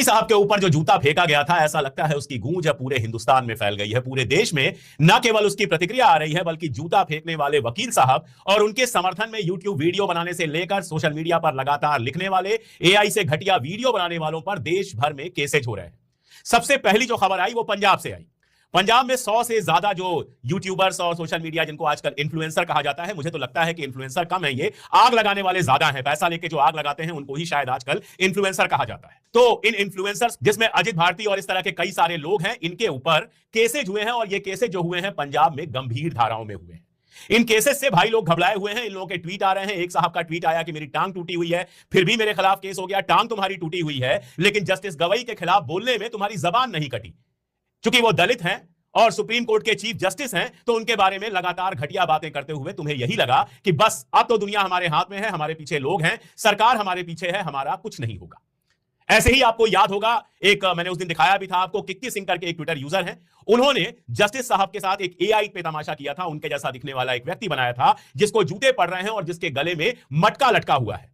साहब के ऊपर जो जूता फेंका गया था, ऐसा लगता है उसकी गूंज अब पूरे हिंदुस्तान में फैल गई है। पूरे देश में न केवल उसकी प्रतिक्रिया आ रही है, बल्कि जूता फेंकने वाले वकील साहब और उनके समर्थन में यूट्यूब वीडियो बनाने से लेकर सोशल मीडिया पर लगातार लिखने वाले, एआई से घटिया वीडियो बनाने वालों पर देश भर में केसेज हो रहे हैं। सबसे पहली जो खबर आई वो पंजाब से आई। पंजाब में 100 से ज्यादा जो यूट्यूबर्स और सोशल मीडिया, जिनको आजकल इन्फ्लुएंसर कहा जाता है, मुझे तो लगता है कि इन्फ्लुएंसर कम है, ये आग लगाने वाले ज्यादा हैं। पैसा लेके जो आग लगाते हैं उनको ही शायद आजकल इन्फ्लुएंसर कहा जाता है। तो इन इन्फ्लुएंसर्स, जिसमें अजित भारती और इस तरह के कई सारे लोग हैं, इनके ऊपर केसेज हुए हैं और ये केसेज जो हुए हैं पंजाब में गंभीर धाराओं में हुए हैं। इन केसेस से भाई लोग घबराए हुए हैं। इन लोगों के ट्वीट आ रहे हैं। एक साहब का ट्वीट आया कि मेरी टांग टूटी हुई है, फिर भी मेरे खिलाफ केस हो गया। टांग तुम्हारी टूटी हुई है, लेकिन जस्टिस गवई के खिलाफ बोलने में तुम्हारी जबान नहीं कटी। चूंकि वो दलित हैं और सुप्रीम कोर्ट के चीफ जस्टिस हैं, तो उनके बारे में लगातार घटिया बातें करते हुए तुम्हें यही लगा कि बस अब तो दुनिया हमारे हाथ में है, हमारे पीछे लोग हैं, सरकार हमारे पीछे है, हमारा कुछ नहीं होगा। ऐसे ही आपको याद होगा, एक मैंने उस दिन दिखाया भी था आपको, किक्की सिंह करके एक ट्विटर यूजर हैं, उन्होंने जस्टिस साहब के साथ एक एआई पे तमाशा किया था। उनके जैसा दिखने वाला एक व्यक्ति बनाया था जिसको जूते पड़ रहे हैं और जिसके गले में मटका लटका हुआ है।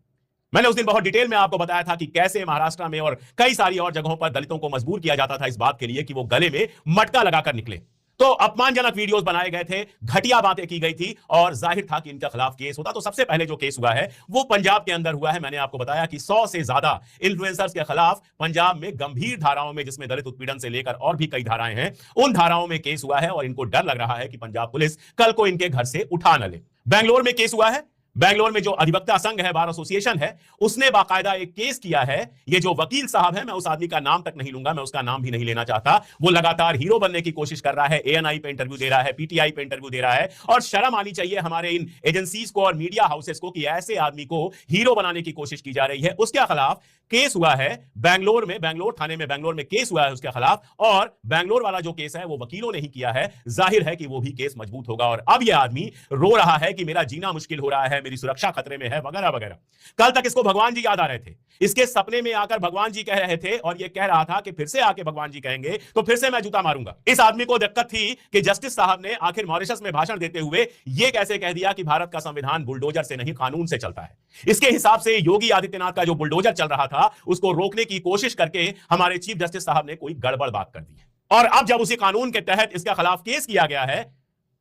मैंने उस दिन बहुत डिटेल में आपको बताया था कि कैसे महाराष्ट्र में और कई सारी और जगहों पर दलितों को मजबूर किया जाता था इस बात के लिए कि वो गले में मटका लगाकर निकले। तो अपमानजनक वीडियोस बनाए गए थे, घटिया बातें की गई थी और जाहिर था कि इनके खिलाफ केस होता। तो सबसे पहले जो केस हुआ है वो पंजाब के अंदर हुआ है। मैंने आपको बताया कि 100 से ज्यादा इन्फ्लुएंसर्स के खिलाफ पंजाब में गंभीर धाराओं में, जिसमें दलित उत्पीड़न से लेकर और भी कई धाराएं हैं, उन धाराओं में केस हुआ है और इनको डर लग रहा है कि पंजाब पुलिस कल को इनके घर से उठा न ले। बेंगलोर में केस हुआ है। बेंगलोर में जो अधिवक्ता संघ है, बार एसोसिएशन है, उसने बाकायदा एक केस किया है। ये जो वकील साहब है, मैं उस आदमी का नाम तक नहीं लूंगा, मैं उसका नाम भी नहीं लेना चाहता, वो लगातार हीरो बनने की कोशिश कर रहा है। एएनआई पे इंटरव्यू दे रहा है, पीटीआई पे इंटरव्यू दे रहा है, और शर्म आनी चाहिए हमारे इन एजेंसीज को और मीडिया हाउसेस को कि ऐसे आदमी को हीरो बनाने की कोशिश की जा रही है। उसके खिलाफ केस हुआ है बेंगलोर में, बेंगलोर थाने में, बेंगलोर में केस हुआ है उसके खिलाफ। और बेंगलोर वाला जो केस है वो वकीलों ने ही किया है। जाहिर है कि वो भी केस मजबूत होगा। और अब यह आदमी रो रहा है कि मेरा जीना मुश्किल हो रहा है, मेरी सुरक्षा खतरे में है, वगैरह वगैरह। कल तक इसको भगवान जी याद आ रहे थे, इसके सपने में आकर भगवान जी कह रहे थे, और ये कह रहा था कि फिर से आके भगवान जी कहेंगे तो फिर से मैं जूता मारूंगा। इस आदमी को दिक्कत थी कि जस्टिस साहब ने आखिर मॉरिशस में भाषण देते हुए ये कैसे कह दिया कि भारत का संविधान बुलडोजर से नहीं कानून से चलता है। इसके हिसाब से योगी आदित्यनाथ का जो बुलडोजर चल रहा था उसको रोकने की कोशिश करके हमारे चीफ जस्टिस साहब ने कोई गड़बड़ बात कर दी है। और अब जब उसी कानून के तहत इसके खिलाफ केस किया गया है,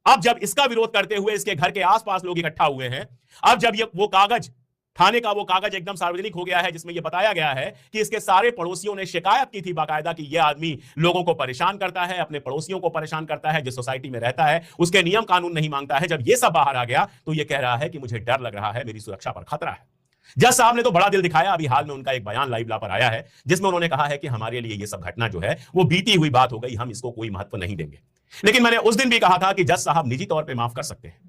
अब जब इसका विरोध करते हुए इसके घर के आसपास लोग इकट्ठा हुए हैं, अब जब ये वो कागज, थाने का वो कागज एकदम सार्वजनिक हो गया है जिसमें यह बताया गया है कि इसके सारे पड़ोसियों ने शिकायत की थी बाकायदा कि यह आदमी लोगों को परेशान करता है, अपने पड़ोसियों को परेशान करता है, जिस सोसाइटी में रहता है उसके नियम कानून नहीं मांगता है। जब यह सब बाहर आ गया तो यह कह रहा है कि मुझे डर लग रहा है, मेरी सुरक्षा पर खतरा है। जज साहब ने तो बड़ा दिल दिखाया। अभी हाल में उनका एक बयान लाइव ला पर आया है जिसमें उन्होंने कहा है कि हमारे लिए यह सब घटना जो है वो बीती हुई बात हो गई, हम इसको कोई महत्व नहीं देंगे। लेकिन मैंने उस दिन भी कहा था कि जज साहब निजी तौर पर माफ कर सकते हैं,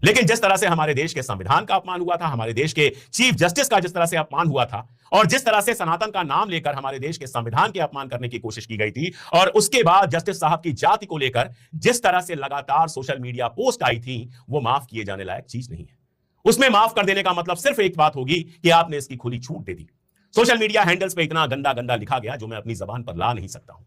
लेकिन जिस तरह से हमारे देश के संविधान का अपमान हुआ था, हमारे देश के चीफ जस्टिस का जिस तरह से अपमान हुआ था, और जिस तरह से सनातन का नाम लेकर हमारे देश के संविधान के अपमान करने की कोशिश की गई थी, और उसके बाद जस्टिस साहब की जाति को लेकर जिस तरह से लगातार सोशल मीडिया पोस्ट आई थी, वो माफ किए जाने लायक चीज नहीं है। उसमें माफ कर देने का मतलब सिर्फ एक बात होगी कि आपने इसकी खुली छूट दे दी। सोशल मीडिया हैंडल्स पे इतना गंदा गंदा लिखा गया जो मैं अपनी जबान पर ला नहीं सकता हूं।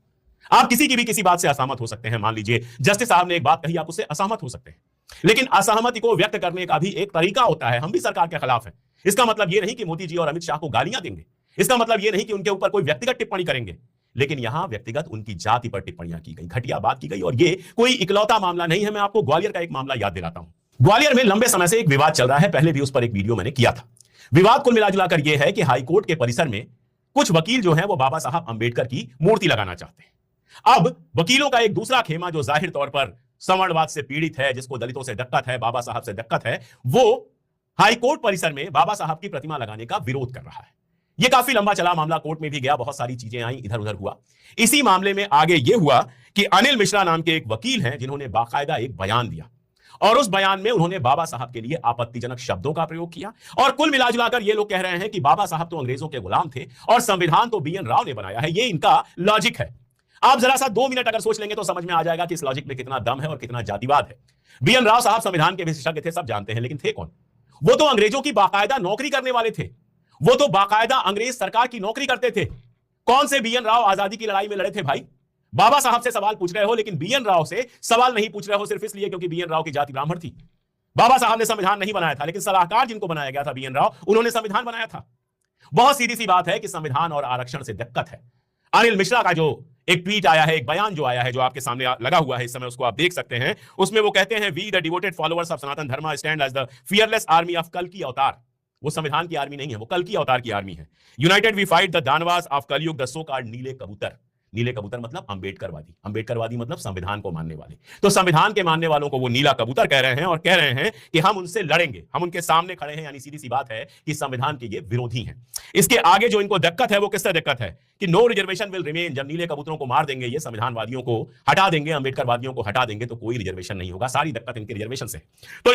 आप किसी की भी किसी बात से असहमत हो सकते हैं। मान लीजिए जस्टिस साहब ने एक बात कही, आप उससे असहमत हो सकते हैं, लेकिन असहमति को व्यक्त करने का भी एक तरीका होता है। हम भी सरकार के खिलाफ हैं। इसका मतलब यह नहीं कि मोदी जी और अमित शाह को गालियां देंगे, इसका मतलब यह नहीं कि उनके ऊपर कोई व्यक्तिगत टिप्पणी करेंगे, लेकिन यहां व्यक्तिगत उनकी जाति पर टिप्पणियां की गई, घटिया बात की गई। और यह कोई इकलौता मामला नहीं है। मैं आपको ग्वालियर का एक मामला याद दिलाता हूं। ग्वालियर में लंबे समय से एक विवाद चल रहा है, पहले भी उस पर एक वीडियो मैंने किया था। विवाद कुल मिलाजुलाकर यह है कि हाईकोर्ट के परिसर में कुछ वकील जो हैं वो बाबा साहब अंबेडकर की मूर्ति लगाना चाहते हैं। अब वकीलों का एक दूसरा खेमा जो जाहिर तौर पर संवरणवाद से पीड़ित है, जिसको दलितों से दिक्कत है, बाबा साहब से दिक्कत है, वो हाईकोर्ट परिसर में बाबा साहब की प्रतिमा लगाने का विरोध कर रहा है। यह काफी लंबा चला मामला, कोर्ट में भी गया, बहुत सारी चीजें आई, इधर उधर हुआ। इसी मामले में आगे यह हुआ कि अनिल मिश्रा नाम के एक वकील हैं जिन्होंने बाकायदा एक बयान दिया, और उस बयान में उन्होंने बाबा साहब के लिए आपत्तिजनक शब्दों का प्रयोग किया। और कुल मिलाजुलाकर ये लोग कह रहे हैं कि बाबा साहब तो अंग्रेजों के गुलाम थे और संविधान तो बीएन राव ने बनाया है। ये इनका लॉजिक है। आप जरा सा 2 मिनट अगर सोच लेंगे तो समझ में आ जाएगा कि इस लॉजिक में कितना दम है और कितना जातिवाद है। बीएन राव साहब संविधान के विशेषज्ञ थे, सब जानते हैं, लेकिन थे कौन? वो तो अंग्रेजों की बाकायदा नौकरी करने वाले थे। वो तो बाकायदा अंग्रेज सरकार की नौकरी करते थे। कौन से बीएन राव आजादी की लड़ाई में लड़े थे भाई? बाबा साहब से सवाल पूछ रहे हो, लेकिन बीएन राव से सवाल नहीं पूछ रहे हो सिर्फ इसलिए क्योंकि बीएन राव की जाति ब्राह्मण थी। बाबा साहब ने संविधान नहीं बनाया था, लेकिन सलाहकार जिनको बनाया गया था बीएन राव, उन्होंने संविधान बनाया था। बहुत सीधी सी बात है कि संविधान और आरक्षण से दिक्कत है। अनिल मिश्रा का जो एक ट्वीट आया है, एक बयान जो आया है, जो आपके सामने लगा हुआ है इस समय, उसको आप देख सकते हैं। उसमें वो कहते हैं, we the devoted followers of Sanatan Dharma stand as the fearless army of कल की अवतार। वो संविधान की आर्मी नहीं है, वो कल की अवतार की आर्मी है। United we fight the danavas of Kalyug, the so called नीले कबूतर। नीले कबूतर मतलब अंबेडकरवादी, अंबेडकरवादी मतलब संविधान को मानने वाले। तो संविधान के मानने वालों को वो नीला कबूतर कह रहे हैं और कह रहे हैं कि हम उनसे लड़ेंगे, हम उनके सामने खड़े हैं। यानी सीधी सी बात है कि संविधान के ये विरोधी हैं। इसके आगे जो इनको दिक्कत है वो किससे दिक्कत है कि नो रिजर्वेशन विल रिमेन। जब नीले कबूतरों को मार देंगे, ये संविधानवादियों को हटा देंगे, अंबेडकरवादियों को हटा देंगे, तो कोई रिजर्वेशन नहीं होगा। सारी दिक्कत इनके रिजर्वेशन से। तो